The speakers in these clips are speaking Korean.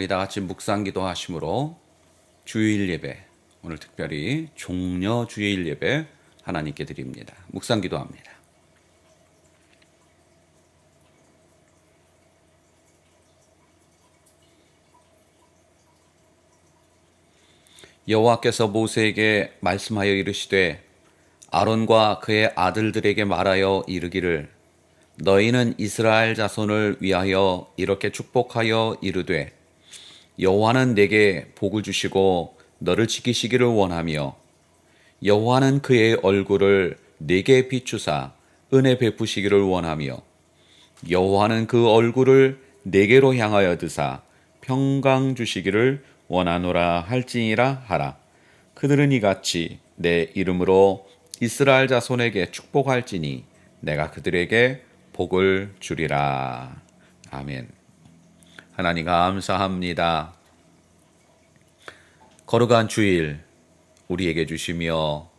우리 다 같이 묵상기도 하심으로 주일 예배, 오늘 특별히 종려 주일 예배 하나님께 드립니다. 묵상기도 합니다. 여호와께서 모세에게 말씀하여 이르시되 아론과 그의 아들들에게 말하여 이르기를 너희는 이스라엘 자손을 위하여 이렇게 축복하여 이르되 여호와는 내게 복을 주시고 너를 지키시기를 원하며 여호와는 그의 얼굴을 내게 비추사 은혜 베푸시기를 원하며 여호와는 그 얼굴을 내게로 향하여 드사 평강 주시기를 원하노라 할지니라 하라. 그들은 이같이 내 이름으로 이스라엘 자손에게 축복할지니 내가 그들에게 복을 주리라. 아멘. 하나님 감사합니다. 거룩한 주일 우리에게 주시며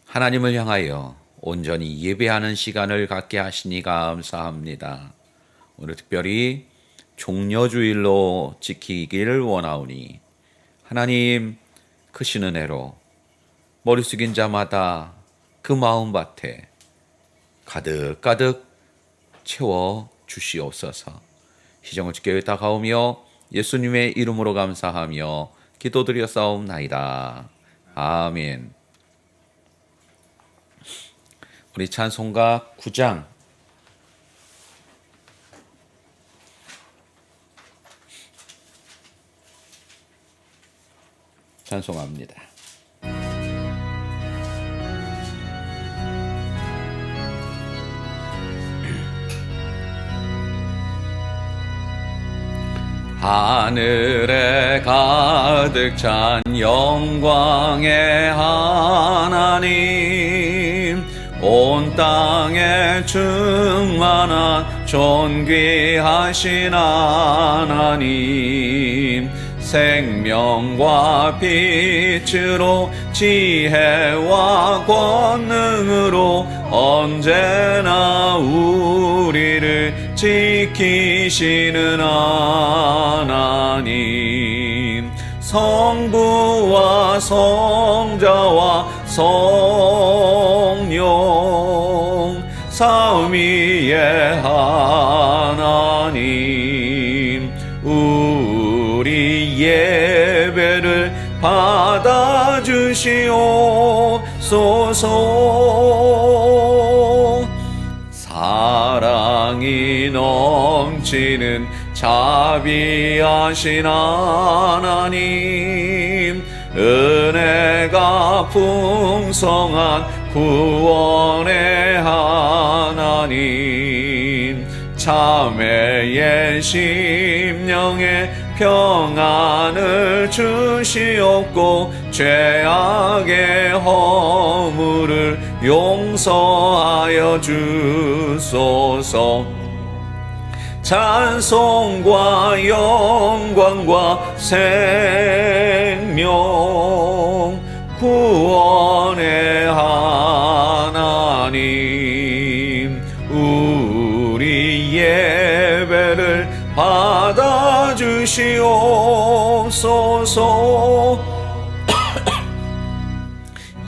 하나님을 향하여 온전히 예배하는 시간을 갖게 하시니 감사합니다. 오늘 특별히 종려주일로 지키기를 원하오니 하나님 크신 은혜로 머리 숙인 자마다 그 마음밭에 가득가득 채워 주시옵소서. 희정을 주께 다가오며 예수님의 이름으로 감사하며 기도드렸사옵나이다. 아멘. 우리 찬송가 9장 찬송합니다. 하늘에 가득 찬 영광의 하나님, 온 땅에 충만한 존귀하신 하나님, 생명과 빛으로 지혜와 권능으로 언제나 우리를 지키시는 하나님, 성부와 성자와 성령 삼위의 하나님, 우리 예배를 받아주시옵소서. 사랑이 넘치는 자비하신 하나님, 은혜가 풍성한 구원의 하나님, 참회의 심령에 평안을 주시옵고 죄악의 허물을 용서하여 주소서. 찬송과 영광과 생명 구원의 하나님, 우리 예배를 받아주시옵소서.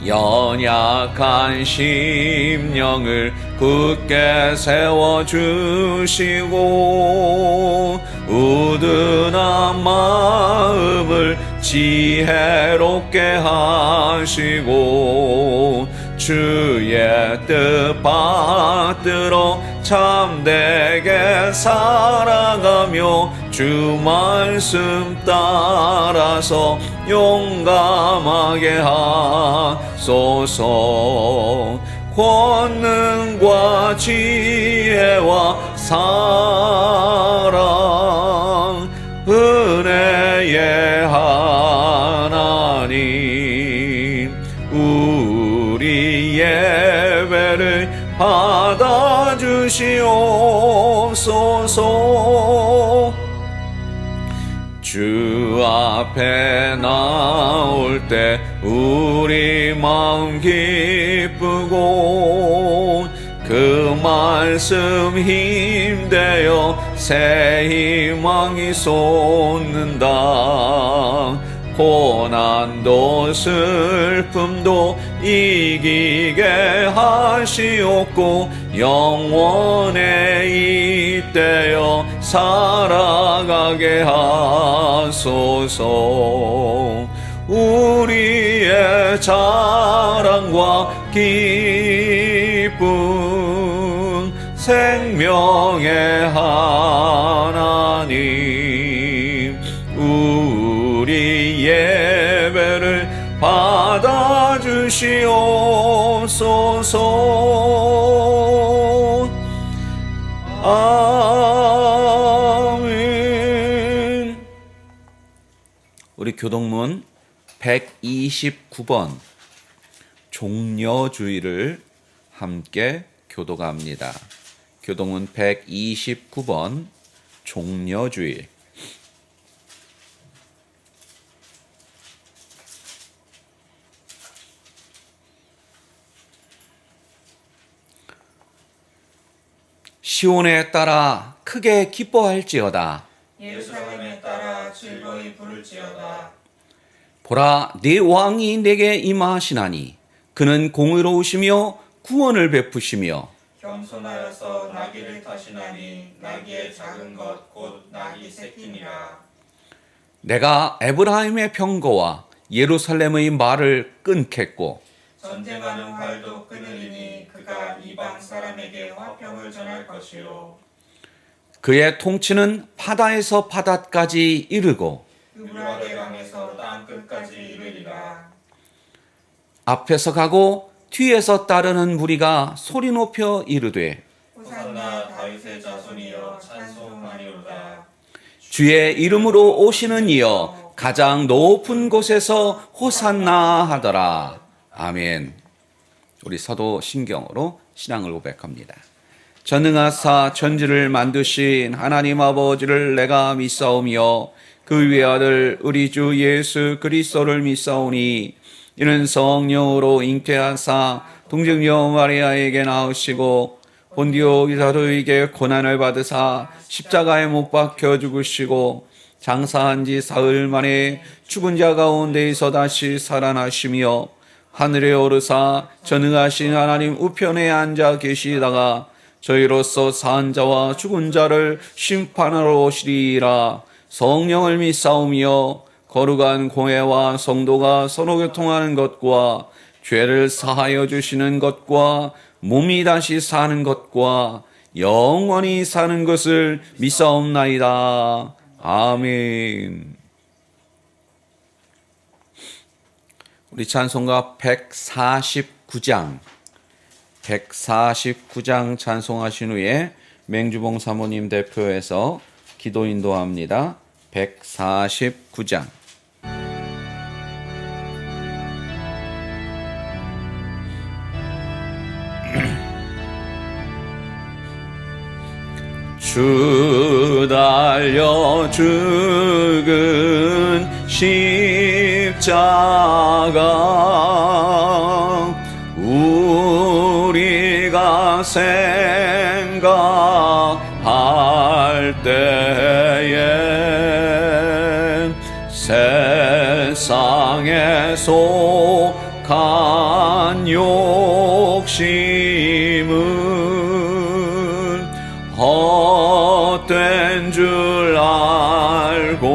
연약한 심령을 굳게 세워주시고 우둔한 마음을 지혜롭게 하시고 주의 뜻 받들어 참되게 살아가며 주 말씀 따라서 용감하게 하소서. 권능과 지혜와 사랑 은혜의 하나님, 우리 예배를 받아주시옵소서. 주 앞에 나올 때 우리 마음 기쁘고 그 그 말씀 힘대어 새 희망이 솟는다. 고난도 슬픔도 이기게 하시옵고 영원에 잇대어 살아가게 하소서. 우리의 자랑과 기쁨 생명의 하나님, 우리 예배를 받아주시옵소서. 아멘. 우리 교동문 129번 종려주의를 함께 교도합니다. 교동문 129번 종려주의. 시온에 따라 크게 기뻐할지어다. 예루살렘에 따라 즐거이 부를지어다. 보라, 네 왕이 내게 임하시나니 그는 공의로우시며 구원을 베푸시며 겸손하여서 나귀를 타시나니 나귀의 작은 것 곧 나귀 새끼니라. 내가 에브라임의 병거와 예루살렘의 말을 끊겠고 전쟁하는 활도 끊으리니 그가 이방 사람에게 화평을 전할 것이요 그의 통치는 바다에서 바다까지 이르고 유브라데 강에서 땅 끝까지 이르리라. 앞에서 가고 뒤에서 따르는 무리가 소리 높여 이르되 호산나 다윗의 자손이여 찬송하리로다. 주의 이름으로 오시는 이여 가장 높은 곳에서 호산나 하더라. 아멘. 우리 사도 신경으로 신앙을 고백합니다. 전능하사 천지를 만드신 하나님 아버지를 내가 믿사오며 그 외아들 우리 주 예수 그리스도를 믿사오니 이는 성령으로 잉태하사 동정녀 마리아에게 나으시고 본디오 빌라도에게 고난을 받으사 십자가에 못 박혀 죽으시고 장사한 지 사흘 만에 죽은 자 가운데에서 다시 살아나시며 하늘에 오르사 전능하신 하나님 우편에 앉아 계시다가 저희로서 산 자와 죽은 자를 심판하러 오시리라. 성령을 믿사오며 거룩한 공회와 성도가 서로 교통하는 것과 죄를 사하여 주시는 것과 몸이 다시 사는 것과 영원히 사는 것을 믿사옵나이다. 아멘. 우리 찬송가 149장 찬송하신 후에 맹주봉 사모님 대표해서 기도 인도합니다. 149장. 주 달려 죽은 십자가 우리가 생각할 때에 세상에 속한 욕심은 헛된 줄 알고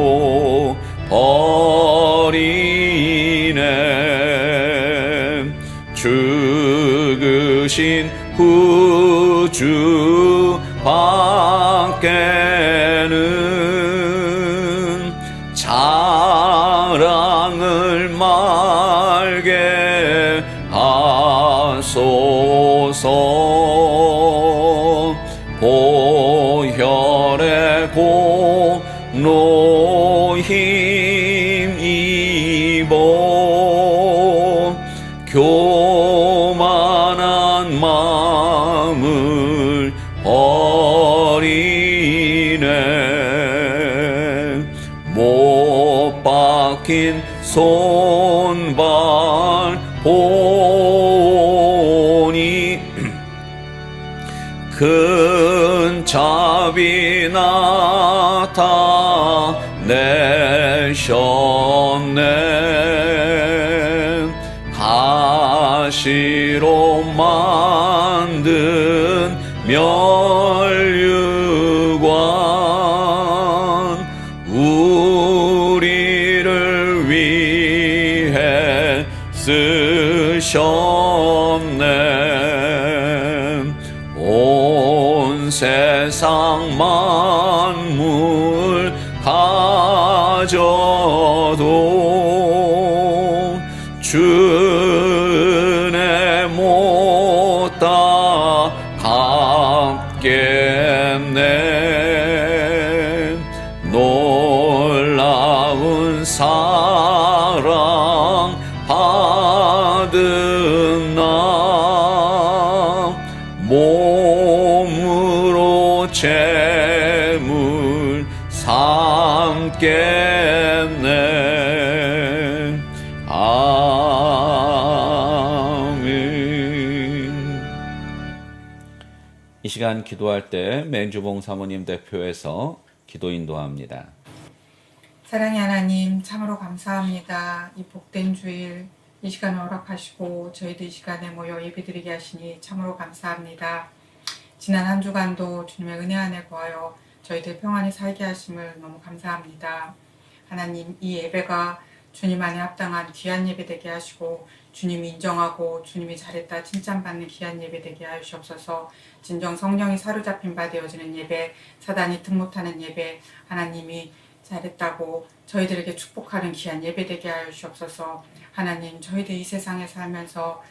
버리네. 죽으신 후주 밖에는 자랑을 말게 하소서. 보혈의 공로 힘입어 교만한 마음을 버리네. 못 박힌 손발 보니 큰 자비 나타내셨네. 가시로 만든 면류관 우리를 위해 쓰셨네. 온 세상 만물 가져도 주은혜 못 갚겠네. 놀라운 사랑 받은 나 몸으로 제물 삼겠네. 아멘. 이 시간 기도할 때 맹주봉 사모님 대표해서 기도 인도합니다. 사랑의 하나님, 참으로 감사합니다. 이 복된 주일, 이 시간을 허락하시고 저희들 이 시간에 모여 예배드리게 하시니 참으로 감사합니다. 지난 한 주간도 주님의 은혜 안에 거하여 저희들 평안히 살게 하심을 너무 감사합니다. 하나님, 이 예배가 주님 안에 합당한 귀한 예배 되게 하시고 주님이 인정하고 주님이 잘했다 칭찬받는 귀한 예배 되게 하시옵소서. 진정 성령이 사로잡힌 바 되어지는 예배, 사단이 틈 못하는 예배, 하나님이 잘했다고 저희들에게 축복하는 귀한 예배 되게 하여 주옵소서. 하나님, 저희들 이 세상에 살면서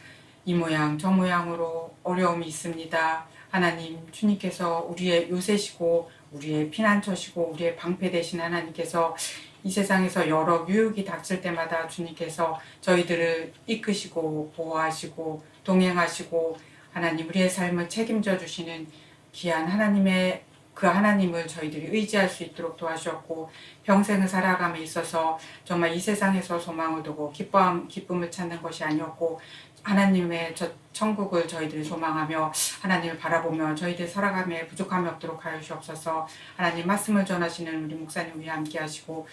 이 모양 저 모양으로 어려움이 있습니다. 하나님, 주님께서 우리의 요새시고 우리의 피난처시고 우리의 방패 되신 하나님께서 이 세상에서 여러 유혹이 닥칠 때마다 주님께서 저희들을 이끄시고 보호하시고 동행하시고 하나님, 우리의 삶을 책임져 주시는 귀한 하나님의 그 하나님을 저희들이 의지할 수 있도록 도와주셨고, 평생을 살아감에 있어서 정말 이 세상에서 소망을 두고 기쁨을 찾는 것이 아니었고 하나님의 저 천국을 저희들이 소망하며 하나님을 바라보며 저희들 살아감에 부족함이 없도록 하여 주옵소서. 하나님, 말씀을 전하시는 우리 목사님 위에 함께 하시고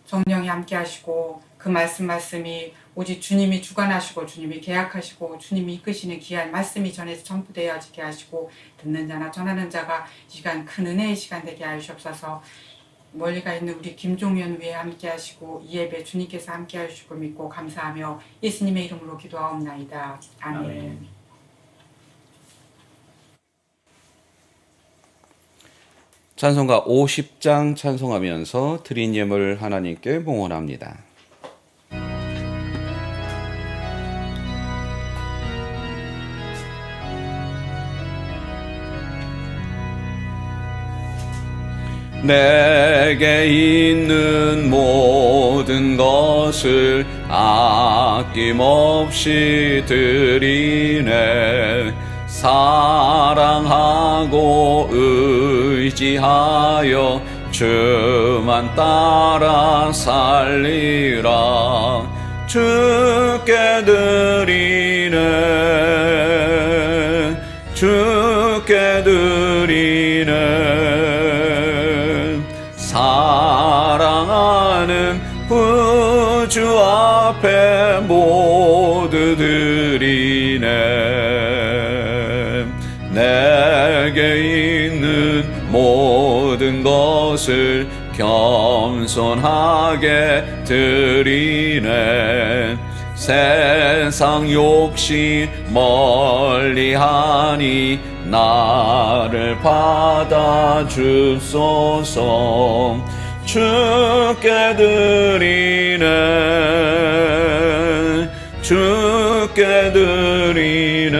성령이 함께 하시고 그 말씀이 오직 주님이 주관하시고 주님이 계약하시고 주님이 이끄시는 귀한 말씀이 전해서 전부되어지게 하시고 듣는 자나 전하는 자가 이 시간 큰 은혜의 시간 되게 하여 주옵소서. 멀리가 있는 우리 김종현 위에 함께 하시고 이 예배 주님께서 함께 하시고 믿고 감사하며 예수님의 이름으로 기도하옵나이다. 아멘. 찬송가 50장 찬송하면서 드린 예물 하나님께 봉헌합니다. 내게 있는 모든 것을 아낌없이 드리네. 사랑하고 의지하여 주만 따라 살리라. 주께 드리네. 주께 드리네. 사랑하는 구주 앞에 모두 드리네. 내게 있는 모든 것을 겸손하게 드리네. 세상 욕심 멀리하니 나를 받아 주소서. 주께 드리네. 주께 드리네.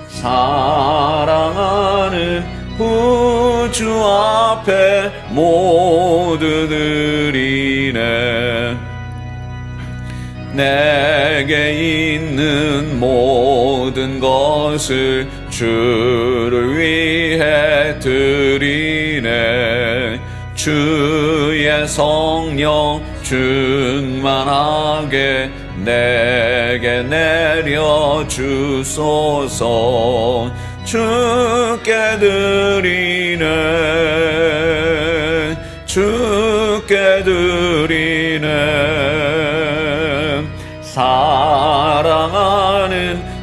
사랑하는 구주 앞에 모두 드리네. 내게 있는 모든 것을 주를 위해 드리네. 주의 성령 충만하게 내게 내려 주소서. 주께 드리네 주께 드리네 사랑하는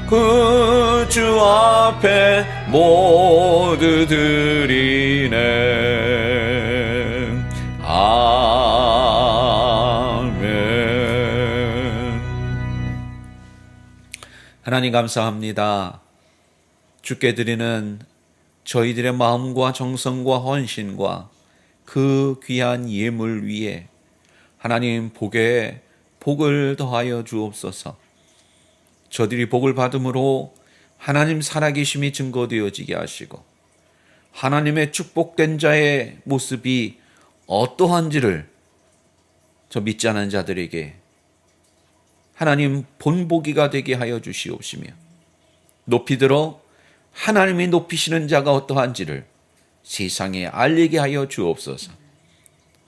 그 주 앞에 모두 드리네 아멘. 하나님 감사합니다. 주께 드리는 저희들의 마음과 정성과 헌신과 그 귀한 예물 위에 하나님 복에 복을 더하여 주옵소서. 저들이 복을 받음으로 하나님 살아계심이 증거되어지게 하시고 하나님의 축복된 자의 모습이 어떠한지를 저 믿지 않은 자들에게 하나님 본보기가 되게 하여 주시옵시며 높이 들어 하나님이 높이시는 자가 어떠한지를 세상에 알리게 하여 주옵소서.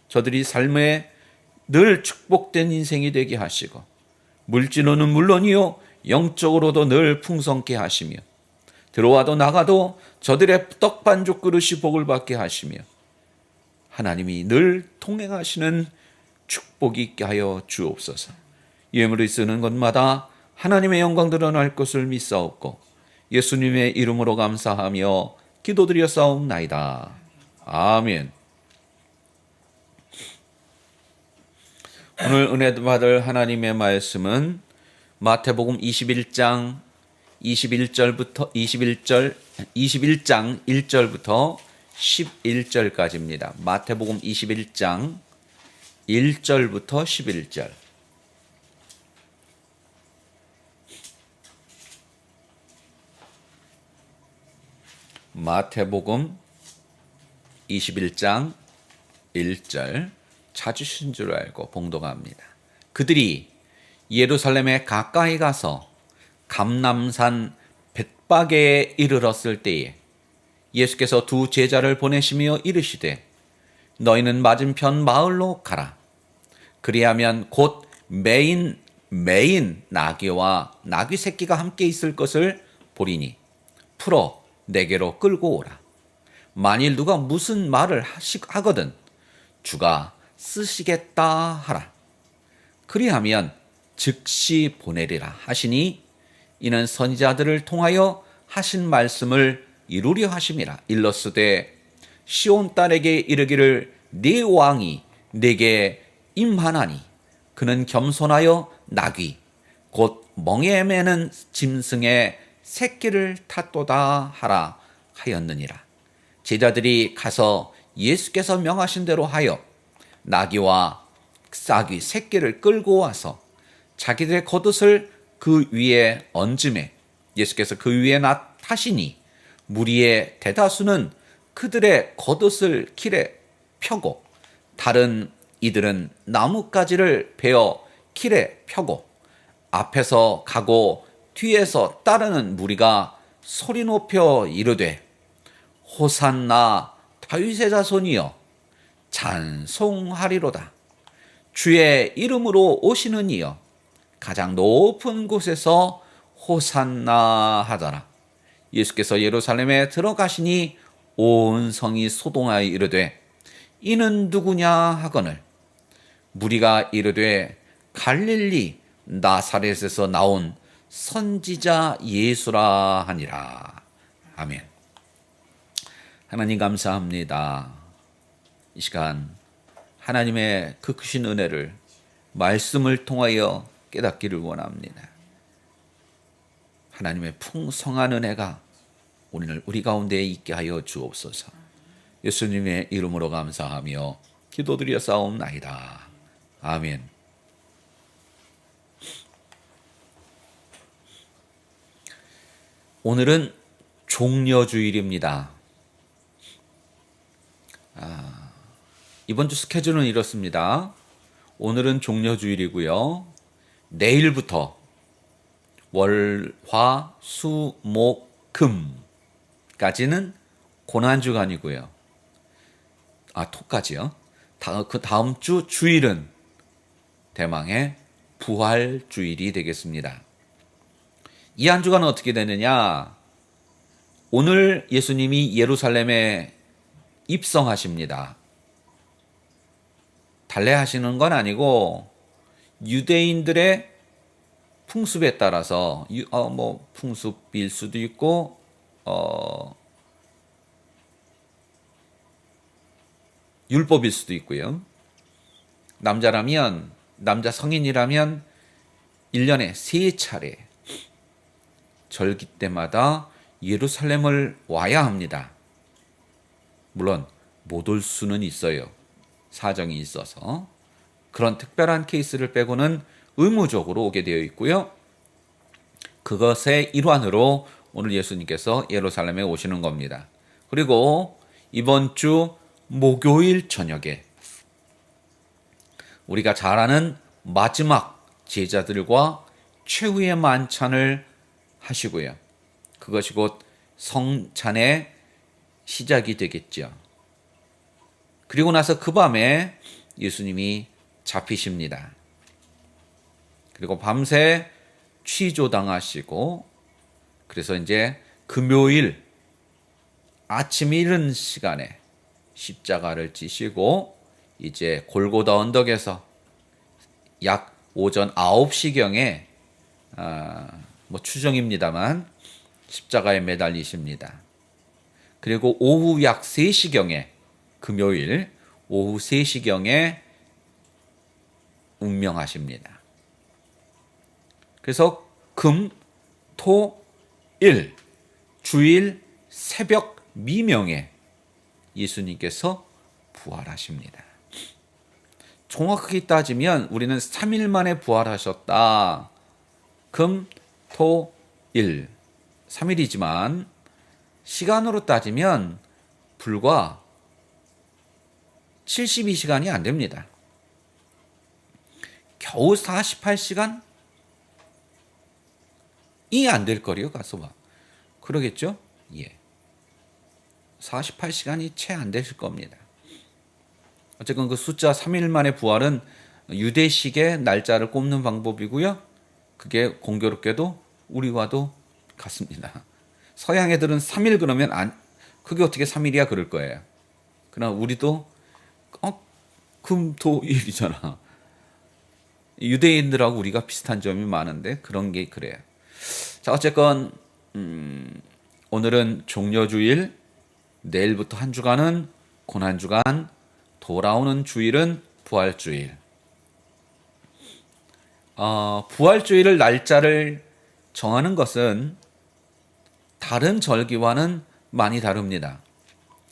저들이 삶에 늘 축복된 인생이 되게 하시고 물질로는 물론이요 영적으로도 늘 풍성케 하시며 들어와도 나가도 저들의 떡반죽 그릇이 복을 받게 하시며 하나님이 늘 통행하시는 축복이 있게 하여 주옵소서. 예물을 쓰는 것마다 하나님의 영광 드러날 것을 믿사옵고 예수님의 이름으로 감사하며 기도드렸사옵나이다. 아멘. 오늘 은혜 받을 하나님의 말씀은 마태복음 21장 21장 1절부터 11절까지입니다. 마태복음 21장 1절부터 11절. 마태복음 21장 1절 찾으신 줄 알고 봉독합니다. 그들이 예루살렘에 가까이 가서 감람산 벳바게에 이르렀을 때에 예수께서 두 제자를 보내시며 이르시되 너희는 맞은편 마을로 가라. 그리하면 곧 매인 나귀와 나귀 새끼가 함께 있을 것을 보리니 풀어 내게로 끌고 오라. 만일 누가 무슨 말을 하거든 주가 쓰시겠다 하라. 그리하면 즉시 보내리라 하시니 이는 선지자들을 통하여 하신 말씀을 이루려 하심이라. 일러스되 시온 딸에게 이르기를 네 왕이 내게 임하나니 그는 겸손하여 나귀 곧 멍에 매는 짐승의 새끼를 탔도다 하라 하였느니라. 제자들이 가서 예수께서 명하신 대로 하여 나귀와 싹이 새끼를 끌고 와서 자기들의 겉옷을 그 위에 얹음에 예수께서 그 위에 타시니 무리의 대다수는 그들의 겉옷을 길에 펴고 다른 이들은 나뭇가지를 베어 길에 펴고 앞에서 가고 뒤에서 따르는 무리가 소리 높여 이르되 호산나 다윗의 자손이여 찬송하리로다. 주의 이름으로 오시는 이여 가장 높은 곳에서 호산나 하더라. 예수께서 예루살렘에 들어가시니 온 성이 소동하여 이르되 이는 누구냐 하거늘 무리가 이르되 갈릴리 나사렛에서 나온 선지자 예수라 하니라. 아멘. 하나님 감사합니다. 이 시간 하나님의 그 크신 은혜를 말씀을 통하여 깨닫기를 원합니다. 하나님의 풍성한 은혜가 오늘 우리 가운데 있게 하여 주옵소서. 예수님의 이름으로 감사하며 기도드렸사옵나이다. 아멘. 오늘은 종려주일입니다. 이번 주 스케줄은 이렇습니다. 오늘은 종려주일이고요. 내일부터 월, 화, 수, 목, 금까지는 고난주간이고요. 토까지요. 그 다음 주 주일은 대망의 부활주일이 되겠습니다. 이 한 주간은 어떻게 되느냐? 오늘 예수님이 예루살렘에 입성하십니다. 달래하시는 건 아니고 유대인들의 풍습에 따라서 풍습일 수도 있고 율법일 수도 있고요. 남자 성인이라면 1년에 3차례 절기 때마다 예루살렘을 와야 합니다. 물론 못 올 수는 있어요. 사정이 있어서. 그런 특별한 케이스를 빼고는 의무적으로 오게 되어 있고요. 그것의 일환으로 오늘 예수님께서 예루살렘에 오시는 겁니다. 그리고 이번 주 목요일 저녁에 우리가 잘 아는 마지막 제자들과 최후의 만찬을 하시고요. 그것이 곧 성찬의 시작이 되겠죠. 그리고 나서 그 밤에 예수님이 잡히십니다. 그리고 밤새 취조당하시고, 그래서 이제 금요일 아침 이른 시간에 십자가를 지시고 이제 골고다 언덕에서 약 오전 9시경에 추정입니다만 십자가에 매달리십니다. 그리고 오후 약 3시경에 금요일 오후 3시경에 운명하십니다. 그래서 금, 토, 일, 주일 새벽 미명에 예수님께서 부활하십니다. 정확하게 따지면 우리는 3일 만에 부활하셨다. 금, 토, 일 3일이지만 시간으로 따지면 불과 72시간이 안 됩니다. 겨우 48시간? 이 안 될 거리요, 가서 봐. 그러겠죠? 예. 48시간이 채 안 되실 겁니다. 어쨌건 그 숫자 3일 만에 부활은 유대식의 날짜를 꼽는 방법이고요. 그게 공교롭게도 우리와도 같습니다. 서양 애들은 3일 그러면 그게 어떻게 3일이야 그럴 거예요. 그러나 우리도 금, 토, 일이잖아. 유대인들하고 우리가 비슷한 점이 많은데 그런 게 그래요. 자, 어쨌건 오늘은 종려주일, 내일부터 한 주간은 고난주간, 돌아오는 주일은 부활주일. 부활주일을 날짜를 정하는 것은 다른 절기와는 많이 다릅니다.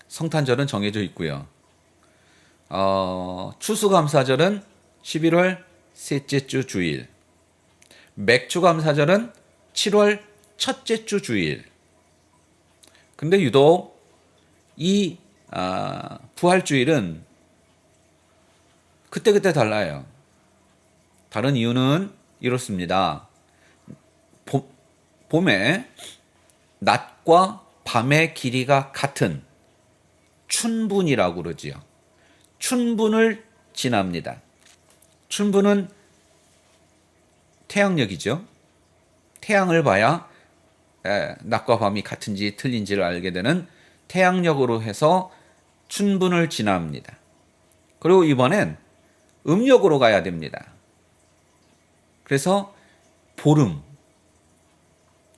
성탄절은 정해져 있고요. 추수감사절은 11월 셋째 주 주일, 맥주감사절은 7월 첫째 주 주일. 근데 유독 이 부활주일은 그때그때 달라요. 다른 이유는 이렇습니다. 봄에 낮과 밤의 길이가 같은 춘분이라고 그러지요. 춘분을 지납니다. 춘분은 태양력이죠. 태양을 봐야 낮과 밤이 같은지 틀린지를 알게 되는 태양력으로 해서 춘분을 지납니다. 그리고 이번엔 음력으로 가야 됩니다. 그래서 보름,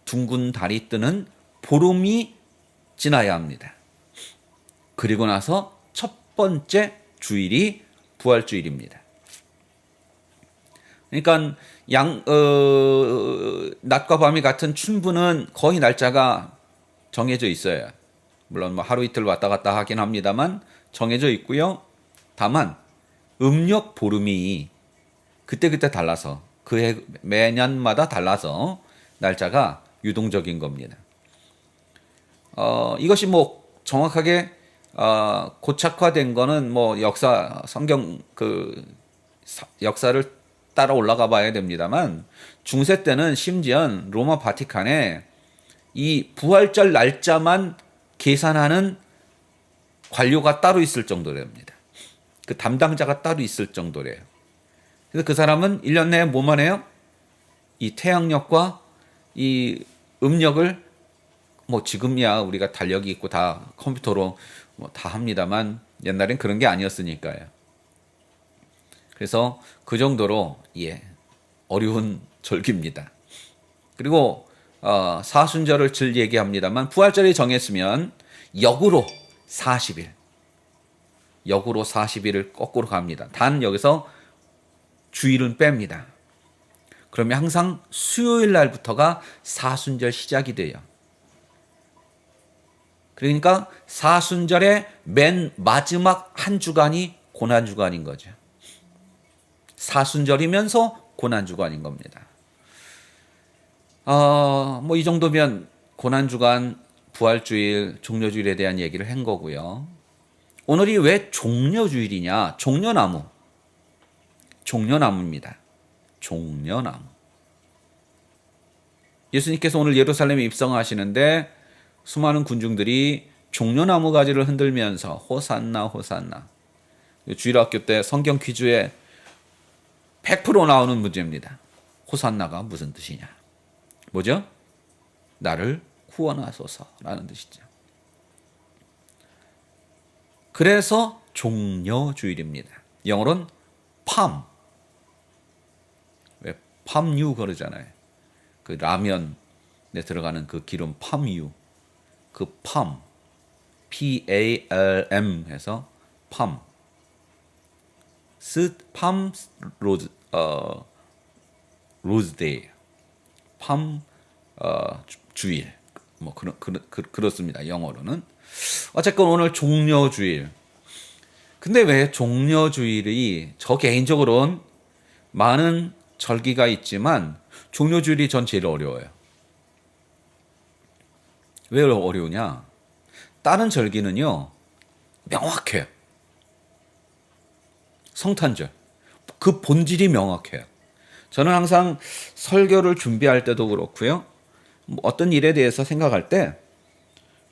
둥근 달이 뜨는 보름이 지나야 합니다. 그리고 나서 첫 번째 주일이 부활주일입니다. 그러니까 낮과 밤이 같은 춘분은 거의 날짜가 정해져 있어요. 물론 하루 이틀 왔다 갔다 하긴 합니다만 정해져 있고요. 다만 음력 보름이 그때그때 달라서 매년마다 달라서 날짜가 유동적인 겁니다. 이것이 정확하게 고착화된 거는 성경 역사를 따라 올라가 봐야 됩니다만 중세 때는 심지어 로마 바티칸에 이 부활절 날짜만 계산하는 관료가 따로 있을 정도랍니다. 그 담당자가 따로 있을 정도래요. 그래서 그 사람은 1년 내에 뭐만 해요? 이 태양력과 이 음력을 뭐 지금이야 우리가 달력이 있고 다 컴퓨터로 뭐 다 합니다만 옛날엔 그런 게 아니었으니까요. 그래서 그 정도로 어려운 절기입니다. 그리고 사순절을 절 얘기합니다만 부활절이 정했으면 역으로 40일, 역으로 40일을 거꾸로 갑니다. 단 여기서 주일은 뺍니다. 그러면 항상 수요일 날부터가 사순절 시작이 돼요. 그러니까 사순절의 맨 마지막 한 주간이 고난주간인 거죠. 사순절이면서 고난주간인 겁니다. 뭐 이 정도면 고난주간, 부활주일, 종려주일에 대한 얘기를 한 거고요. 오늘이 왜 종려주일이냐? 종려나무입니다. 종려나무. 예수님께서 오늘 예루살렘에 입성하시는데 수많은 군중들이 종려나무 가지를 흔들면서 호산나 호산나. 주일학교 때 성경 퀴즈에 100% 나오는 문제입니다. 호산나가 무슨 뜻이냐? 뭐죠? 나를 구원하소서라는 뜻이죠. 그래서 종려주일입니다. 영어로는 팜. 왜 팜유 그러잖아요. 그 라면에 들어가는 그 기름 팜유. 그 팜. P-A-L-M 해서 팜. 팜 로즈데이. 팜 주일. 뭐 그렇습니다. 영어로는. 어쨌건 오늘 종려주일. 근데 왜 종려주일이 저 개인적으로는 많은 절기가 있지만 종려주일이 전 제일 어려워요. 왜 어려우냐? 다른 절기는요 명확해요. 성탄절 그 본질이 명확해요. 저는 항상 설교를 준비할 때도 그렇고요. 어떤 일에 대해서 생각할 때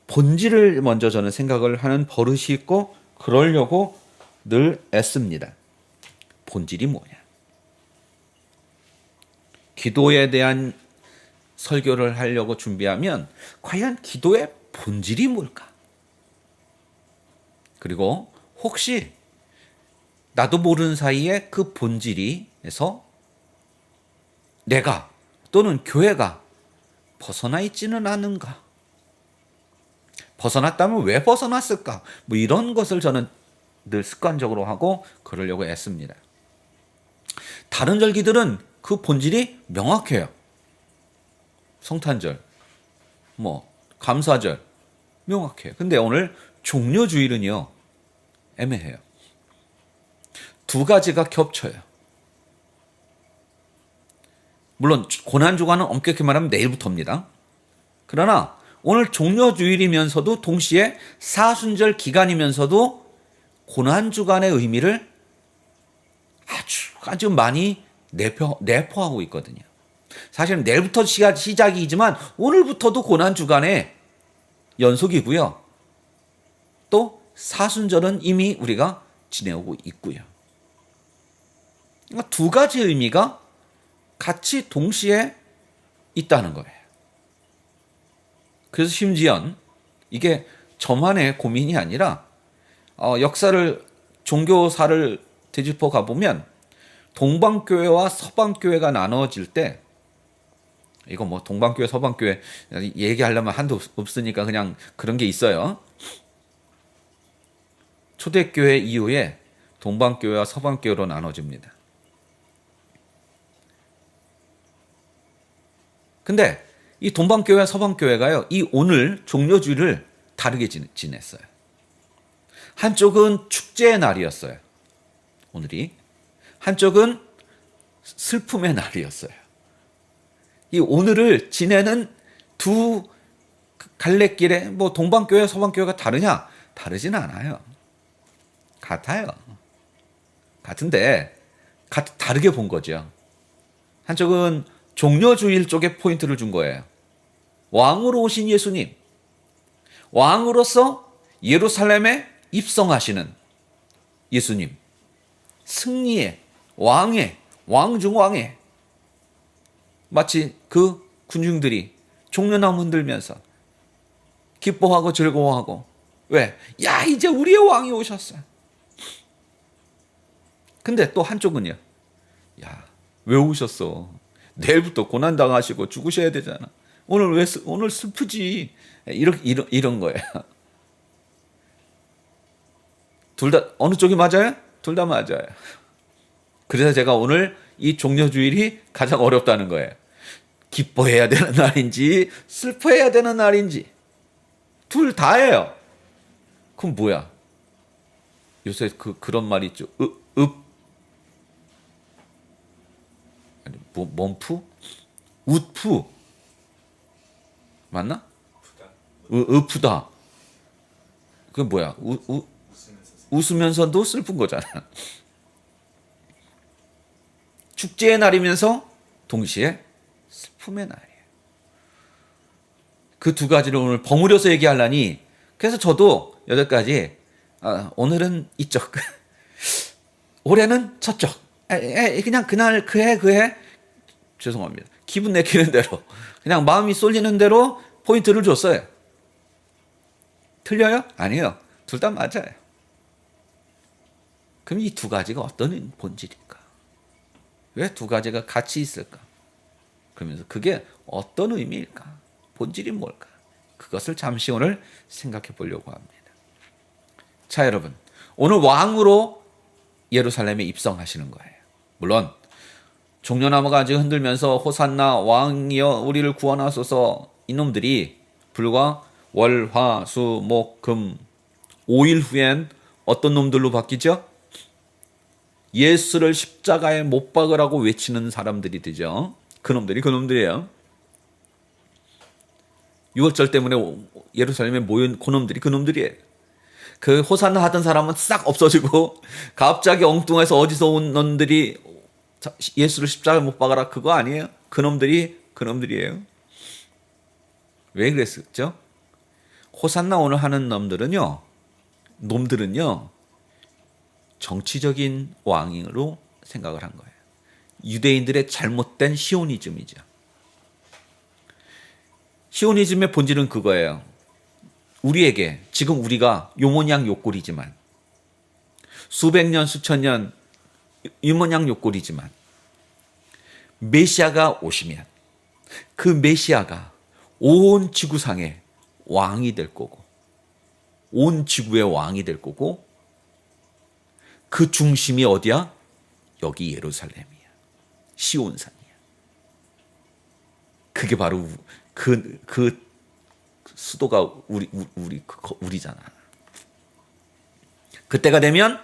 본질을 먼저 저는 생각을 하는 버릇이 있고 그러려고 늘 애씁니다. 본질이 뭐냐? 기도에 대한 설교를 하려고 준비하면 과연 기도의 본질이 뭘까? 그리고 혹시 나도 모르는 사이에 그 본질에서 내가 또는 교회가 벗어나 있지는 않은가? 벗어났다면 왜 벗어났을까? 뭐 이런 것을 저는 늘 습관적으로 하고 그러려고 애씁니다. 다른 절기들은 그 본질이 명확해요. 성탄절, 뭐 감사절 명확해요. 근데 오늘 종려주일은요 애매해요. 두 가지가 겹쳐요. 물론 고난주간은 엄격히 말하면 내일부터입니다. 그러나 오늘 종려주일이면서도 동시에 사순절 기간이면서도 고난주간의 의미를 아주 많이 내포하고 있거든요. 사실은 내일부터 시작이지만 오늘부터도 고난주간의 연속이고요. 또 사순절은 이미 우리가 지내오고 있고요. 그러니까 두 가지 의미가 같이 동시에 있다는 거예요. 그래서 심지어 이게 저만의 고민이 아니라 역사를 종교사를 되짚어 가보면 동방교회와 서방교회가 나눠질 때 이거 뭐 동방교회 서방교회 얘기하려면 한도 없으니까 그냥 그런 게 있어요. 초대교회 이후에 동방교회와 서방교회로 나눠집니다. 근데 이 동방교회와 서방교회가요, 이 오늘 종려주일을 다르게 지냈어요. 한쪽은 축제의 날이었어요. 오늘이. 한쪽은 슬픔의 날이었어요. 이 오늘을 지내는 두 갈래길에 뭐 동방교회, 서방교회가 다르냐? 다르진 않아요. 같아요. 같은데 다르게 본 거죠. 한쪽은 종려주일 쪽에 포인트를 준 거예요. 왕으로 오신 예수님, 왕으로서 예루살렘에 입성하시는 예수님, 승리의 왕의 왕중왕의 마치 그 군중들이 종려나무 흔들면서 기뻐하고 즐거워하고. 왜? 야, 이제 우리의 왕이 오셨어. 근데 또 한쪽은요. 야, 왜 오셨어? 내일부터 고난당하시고 죽으셔야 되잖아. 오늘 슬프지. 이런 거예요. 둘 다 어느 쪽이 맞아요? 둘 다 맞아요. 그래서 제가 오늘 이 종려주일이 가장 어렵다는 거예요. 기뻐해야 되는 날인지 슬퍼해야 되는 날인지 둘 다예요. 그럼 뭐야? 요새 그런 말이 있죠. 아니, 몸푸? 웃푸 맞나? 으프다. 그게 뭐야? 웃으면서도 슬픈 거잖아. 축제의 날이면서 동시에 슬픔의 날이에요. 그 두 가지를 오늘 버무려서 얘기하려니 그래서 저도 여기까지 오늘은 이쪽 올해는 저쪽 그냥 그날 그해 죄송합니다. 기분 내키는 대로 그냥 마음이 쏠리는 대로 포인트를 줬어요. 틀려요? 아니에요. 둘 다 맞아요. 그럼 이 두 가지가 어떤 본질일까? 왜 두 가지가 같이 있을까? 그러면서 그게 어떤 의미일까? 본질이 뭘까? 그것을 잠시 오늘 생각해 보려고 합니다. 자, 여러분. 오늘 왕으로 예루살렘에 입성하시는 거예요. 물론 종려나무가 아직 흔들면서 호산나 왕이여 우리를 구원하소서 이놈들이 불과 월, 화, 수, 목, 금 5일 후엔 어떤 놈들로 바뀌죠? 예수를 십자가에 못 박으라고 외치는 사람들이 되죠. 그놈들이에요. 6월절 때문에 예루살렘에 모인 그놈들이에요. 그 호산나 하던 사람은 싹 없어지고 갑자기 엉뚱해서 어디서 온 놈들이 예수를 십자가에 못 박아라 그거 아니에요. 그놈들이에요. 왜 그랬었죠? 호산나 오늘 하는 놈들은요 정치적인 왕으로 생각을 한 거예요. 유대인들의 잘못된 시오니즘이죠. 시오니즘의 본질은 그거예요. 우리에게 지금 우리가 요모냥 요꼴이지만 수백 년 수천 년 유모냥 요꼴이지만 메시아가 오시면 그 메시아가 온 지구상의 왕이 될 거고 온 지구의 왕이 될 거고 그 중심이 어디야? 여기 예루살렘이야. 시온산이야. 그게 바로 그 수도가 우리잖아. 그때가 되면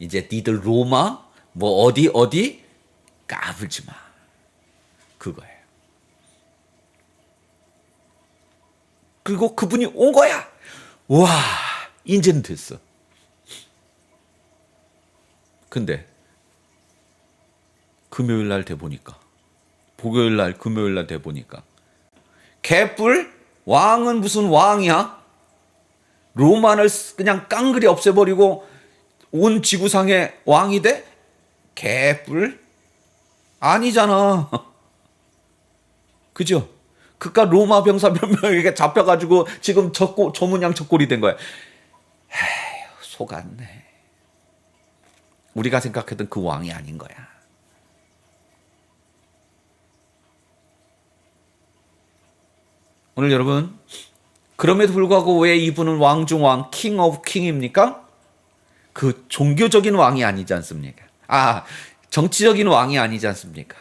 이제 니들 로마 뭐 어디 까불지 마. 그거예요. 그리고 그분이 온 거야. 와, 이제는 됐어. 근데 금요일 날 돼 보니까 목요일 날 금요일 날 돼 보니까 개뿔 왕은 무슨 왕이야? 로마를 그냥 깡그리 없애버리고 온 지구상의 왕이 돼? 개뿔? 아니잖아. 그죠? 그깟 로마 병사 몇 명에게 잡혀가지고 지금 저 모양 저 꼴이 된 거야. 에휴, 속았네. 우리가 생각했던 그 왕이 아닌 거야. 오늘 여러분, 그럼에도 불구하고 왜 이분은 왕 중 왕, 킹 오브 킹입니까? 그 종교적인 왕이 아니지 않습니까? 정치적인 왕이 아니지 않습니까?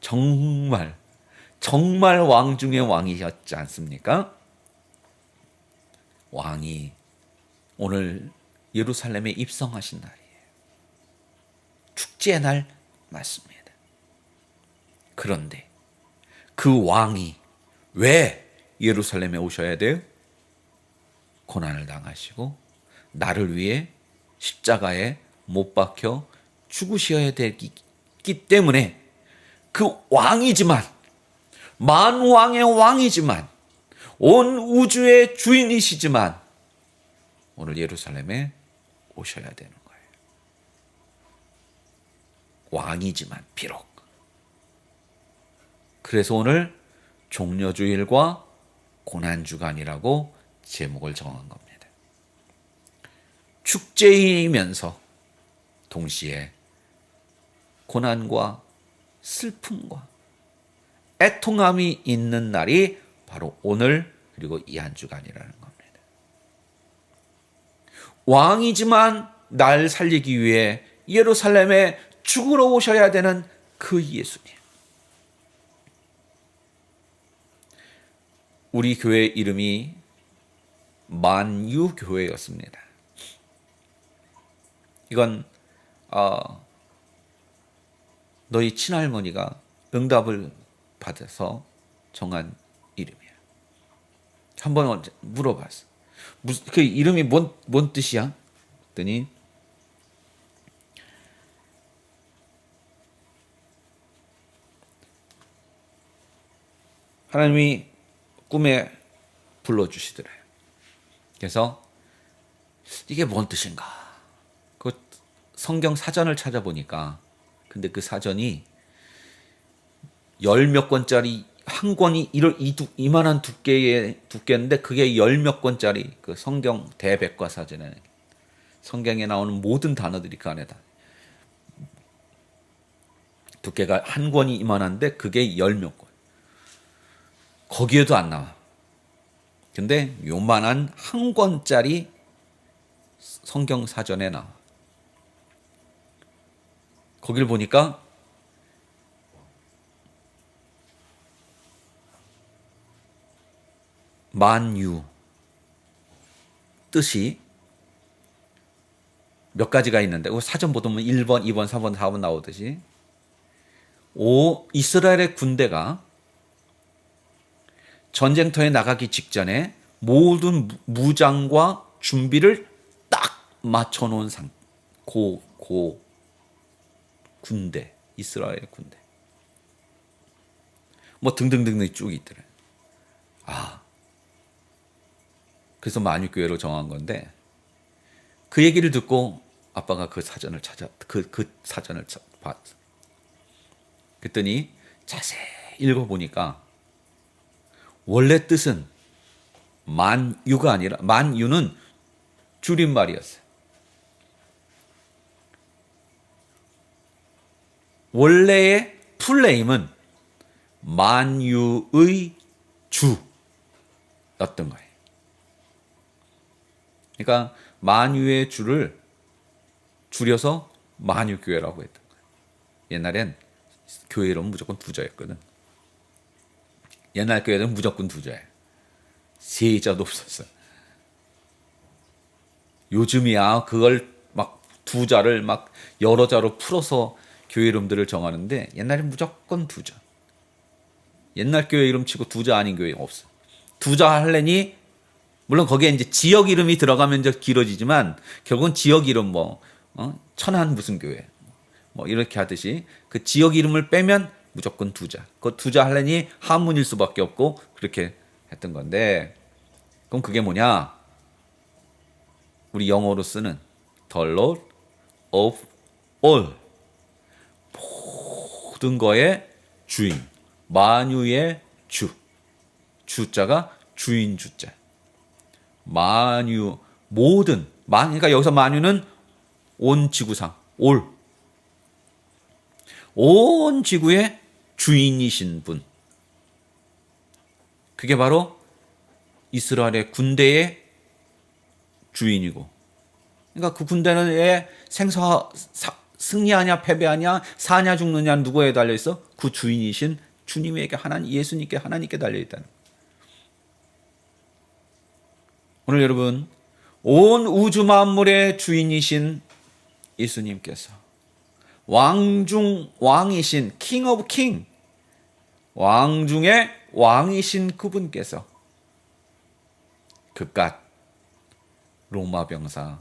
정말 왕 중의 왕이셨지 않습니까? 왕이 오늘 예루살렘에 입성하신 날이에요. 축제의 날 맞습니다. 그런데 그 왕이 왜 예루살렘에 오셔야 돼요? 고난을 당하시고 나를 위해 십자가에 못 박혀 죽으셔야 되기 때문에 그 왕이지만 만왕의 왕이지만 온 우주의 주인이시지만 오늘 예루살렘에 오셔야 되는 거예요. 왕이지만 비록. 그래서 오늘 종려주일과 고난주간이라고 제목을 정한 겁니다. 축제이면서 동시에 고난과 슬픔과 애통함이 있는 날이 바로 오늘 그리고 이 한 주간이라는 겁니다. 왕이지만 날 살리기 위해 예루살렘에 죽으러 오셔야 되는 그 예수님. 우리 교회 이름이 만유교회였습니다. 이건 너희 친할머니가 응답을 받아서 정한 이름이야. 한번 물어봤어. 그 이름이 뭔 뜻이야? 그랬더니 하나님이 꿈에 불러주시더래요. 그래서 이게 뭔 뜻인가? 그 성경 사전을 찾아보니까 근데 그 사전이 10몇 권짜리 한 권이 이만한 두께인데 그게 10몇 권짜리 그 성경 대백과 사전에 성경에 나오는 모든 단어들이 그 안에다. 두께가 한 권이 이만한데 그게 10몇 권. 거기에도 안 나와. 근데 요만한 한 권짜리 성경 사전에 나와. 거기를 보니까 만유 뜻이 몇 가지가 있는데 사전 보면 1번, 2번, 3번, 4번 나오듯이 이스라엘의 군대가 전쟁터에 나가기 직전에 모든 무장과 준비를 딱 맞춰놓은 군대, 이스라엘의 군대. 뭐 등등등등 쭉 있더래. 그래서 만유교회로 정한 건데 그 얘기를 듣고 아빠가 그 사전을 봤어. 그랬더니 자세히 읽어보니까 원래 뜻은 만유가 아니라 만유는 줄임말이었어요. 원래의 풀네임은 만유의 주였던 거예요. 그러니까 만유의 주를 줄여서 만유교회라고 했던 거예요. 옛날엔 교회 이름은 무조건 두자였거든. 옛날 교회는 무조건 두자예요. 세자도 없었어. 요즘이야 그걸 막 두자를 막 여러 자로 풀어서 교회 이름들을 정하는데 옛날엔 무조건 두자. 옛날 교회 이름 치고 두자 아닌 교회 없어. 두자 할래니 물론 거기에 이제 지역 이름이 들어가면 이제 길어지지만 결국은 지역 이름 천안 무슨 교회 뭐 이렇게 하듯이 그 지역 이름을 빼면 무조건 두자. 그 두자 할래니 한문일 수밖에 없고 그렇게 했던 건데 그럼 그게 뭐냐? 우리 영어로 쓰는 The Lord of all 모든 거의 주인 만유의 주자가 주인 주자. 만유 모든 그러니까 여기서 만유는 온 지구상 온 지구의 주인이신 분. 그게 바로 이스라엘의 군대의 주인이고. 그러니까 그 군대는 왜 승리하냐 패배하냐 사냐 죽느냐 누구에 달려 있어? 그 주인이신 주님에게 예수님께 하나님께 달려 있다는. 오늘 여러분 온 우주 만물의 주인이신 예수님께서 왕중 왕이신 킹 오브 킹 왕중의 왕이신 그분께서 그깟 로마 병사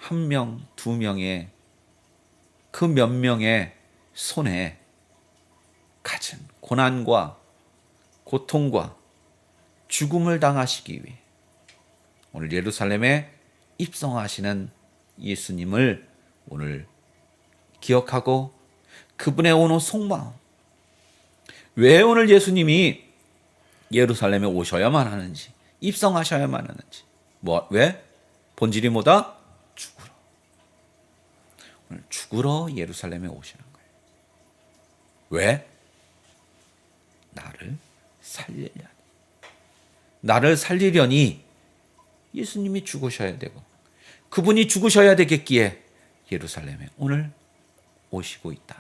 1명, 2명의 그 몇 명의 손에 가진 고난과 고통과 죽음을 당하시기 위해 오늘 예루살렘에 입성하시는 예수님을 오늘 기억하고 그분의 오는 속마음 왜 오늘 예수님이 예루살렘에 오셔야만 하는지, 입성하셔야만 하는지. 왜? 본질이 뭐다? 죽으러. 오늘 죽으러 예루살렘에 오시는 거예요. 왜? 나를 살리려니. 나를 살리려니 예수님이 죽으셔야 되고, 그분이 죽으셔야 되겠기에 예루살렘에 오늘 오시고 있다.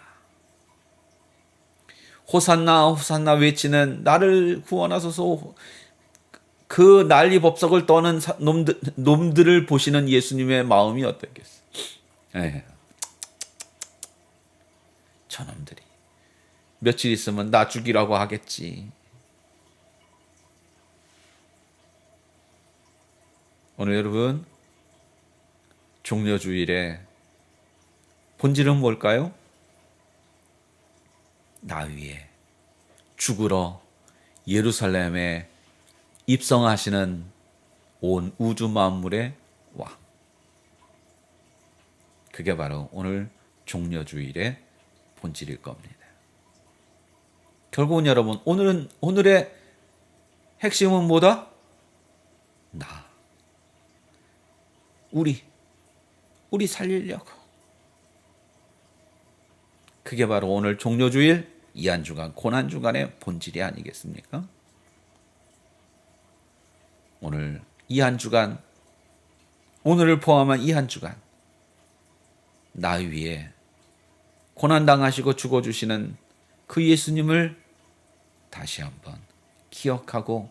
호산나 호산나 외치는 나를 구원하소서, 그 난리 법석을 떠는 놈들을 보시는 예수님의 마음이 어떻겠어? 저놈들이 며칠 있으면 나 죽이라고 하겠지. 오늘 여러분, 종려주일에 본질은 뭘까요? 나 위에 죽으러 예루살렘에 입성하시는 온 우주 만물의 왕. 그게 바로 오늘 종려주일의 본질일 겁니다. 결국은 여러분, 오늘의 핵심은 뭐다? 나. 우리 살리려고. 그게 바로 오늘 종려주일, 이 한 주간, 고난 주간의 본질이 아니겠습니까? 오늘 이 한 주간, 오늘을 포함한 이 한 주간, 나 위에 고난당하시고 죽어주시는 그 예수님을 다시 한번 기억하고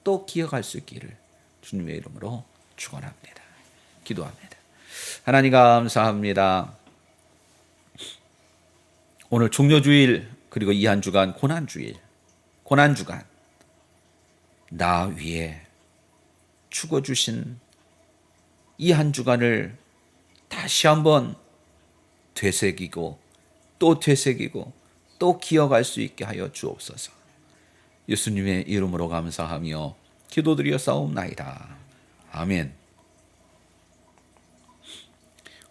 또 기억할 수 있기를 주님의 이름으로 축원합니다. 기도합니다. 하나님 감사합니다. 오늘 종려주일, 그리고 이 한 주간 고난주일, 고난주간, 나 위에 죽어주신 이 한 주간을 다시 한번 되새기고 또 기억할 수 있게 하여 주옵소서. 예수님의 이름으로 감사하며 기도드려 싸움나이다. 아멘.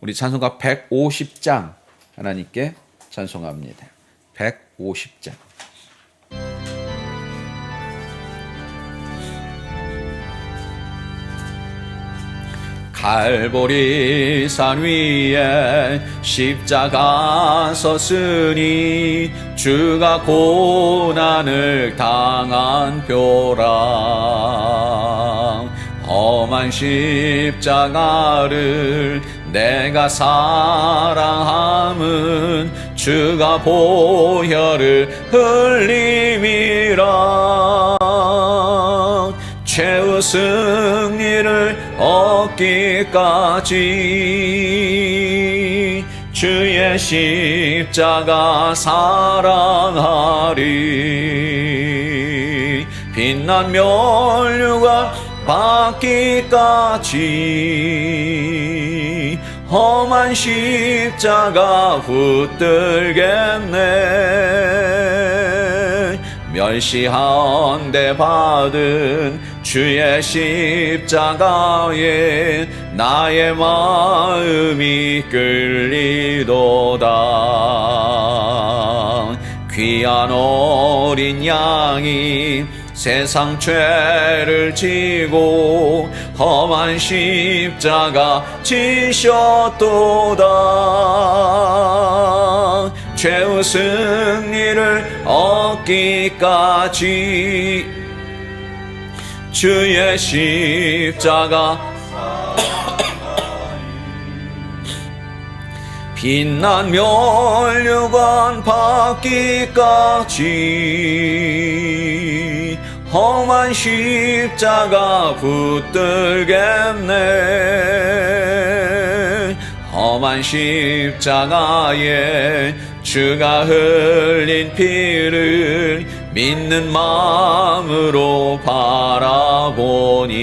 우리 찬송가 150장 하나님께 찬송합니다. 150장. 갈보리 산 위에 십자가 섰으니 주가 고난을 당한 표라. 험한 십자가를 내가 사랑함은 주가 보혈을 흘림이라. 최후 승리를 얻기까지 주의 십자가 사랑하리. 빛난 면류관 받기까지 험한 십자가 붙들겠네. 멸시한 데 받은 주의 십자가에 나의 마음이 끌리도다. 귀한 어린 양이 세상 죄를 지고 험한 십자가 지셨도다. 최후 승리를 얻기까지 주의 십자가 빛난 면류관 받기까지 험한 십자가 붙들겠네. 험한 십자가에 주가 흘린 피를 믿는 마음으로 바라보니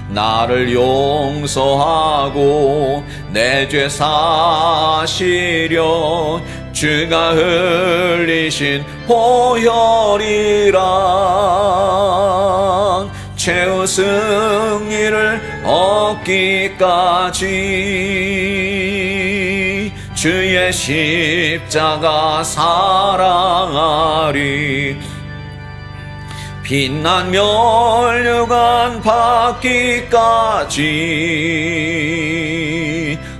나를 용서하고 내 죄 사시려 주가 흘리신 보혈이란 최후 승리를 얻기까지 주의 십자가 사랑하리. 빛난 면류관 받기까지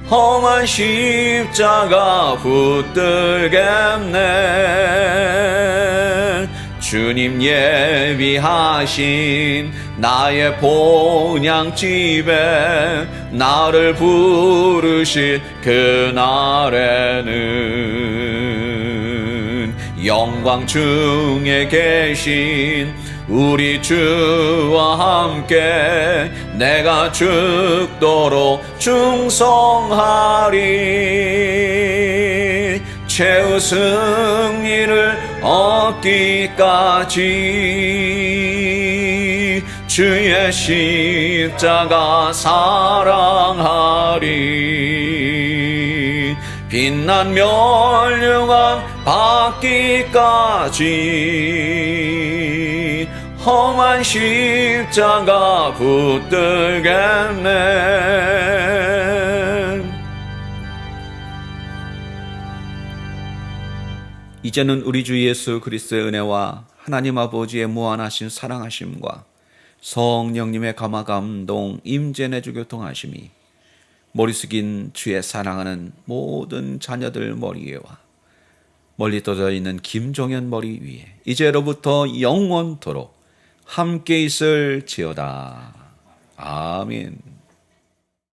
험한 십자가 붙들겠네. 주님 예비하신 나의 본향집에 나를 부르실 그날에는 영광 중에 계신 우리 주와 함께 내가 죽도록 충성하리. 최후 승리를 얻기까지 주의 십자가 사랑하리. 빛난 면류관 받기까지 험한 십자가 붙들겠네. 이제는 우리 주 예수 그리스도의 은혜와 하나님 아버지의 무한하신 사랑하심과 성령님의 감화 감동 임재 내주 교통하심이 머리 숙인 주의 사랑하는 모든 자녀들 머리에와 멀리 떠져 있는 김종현 머리 위에 이제로부터 영원토록 함께 있을지어다. 아멘.